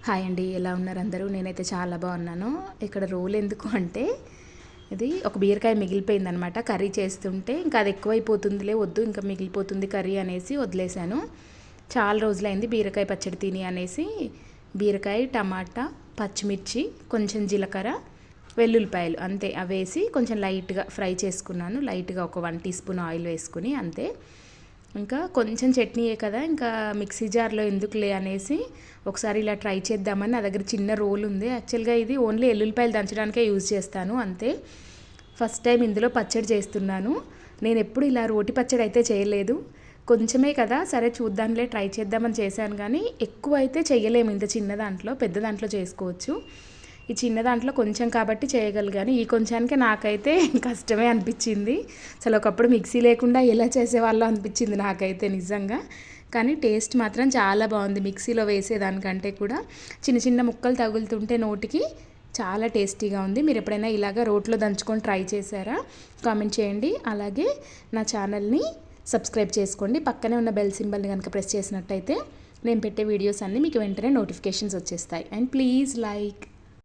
Hi అండి, ఎలా ఉన్నారు అందరూ? నేనైతే చాలా బాగున్నాను. ఇక్కడ రోల్ ఎందుకు అంటే, ఇది ఒక బీరకాయ మిగిలిపోయిందనమాట. కర్రీ చేస్తుంటే ఇంకా అది ఎక్కువైపోతుందిలే, వద్దు ఇంకా మిగిలిపోతుంది కర్రీ అనేసి వదిలేశాను. చాలా రోజులైంది బీరకాయ పచ్చడి తిని అనేసి బీరకాయ, టమాటా, పచ్చిమిర్చి, కొంచెం జీలకర్ర, వెల్లుల్లిపాయలు అంతే అవేసి కొంచెం లైట్గా ఫ్రై చేసుకున్నాను. లైట్గా ఒక 1 టీ స్పూన్ ఆయిల్ వేసుకుని అంతే. ఇంకా కొంచెం చట్నీయే కదా, ఇంకా మిక్సీ జార్లో ఎందుకులే అనేసి ఒకసారి ఇలా ట్రై చేద్దామని. నా దగ్గర చిన్న రోల్ ఉంది. యాక్చువల్గా ఇది ఓన్లీ ఎల్లుల్లిపాయలు దంచడానికే యూజ్ చేస్తాను అంతే. ఫస్ట్ టైం ఇందులో పచ్చడి చేస్తున్నాను. నేను ఎప్పుడు ఇలా రోటి పచ్చడి అయితే చేయలేదు. కొంచెమే కదా, సరే చూద్దాంలే ట్రై చేద్దామని చేశాను. కానీ ఎక్కువ అయితే చేయలేము ఇంత చిన్న దాంట్లో. పెద్ద దాంట్లో చేసుకోవచ్చు. ఈ చిన్న దాంట్లో కొంచెం కాబట్టి చేయగలిగాను. ఈ కొంచానికే నాకైతే కష్టమే అనిపించింది. అసలు ఒకప్పుడు మిక్సీ లేకుండా ఎలా చేసేవాళ్ళో అనిపించింది నాకైతే నిజంగా. కానీ టేస్ట్ మాత్రం చాలా బాగుంది. మిక్సీలో వేసేదానికంటే కూడా చిన్న చిన్న ముక్కలు తగులుతుంటే నోటికి చాలా టేస్టీగా ఉంది. మీరు ఎప్పుడైనా ఇలాగ రోట్లో దంచుకొని ట్రై చేశారా? కామెంట్ చేయండి. అలాగే నా ఛానల్ని సబ్స్క్రైబ్ చేసుకోండి. పక్కనే ఉన్న బెల్ సింబల్ని కనుక ప్రెస్ చేసినట్టయితే నేను పెట్టే వీడియోస్ అన్నీ మీకు వెంటనే నోటిఫికేషన్స్ వచ్చేస్తాయి. And please like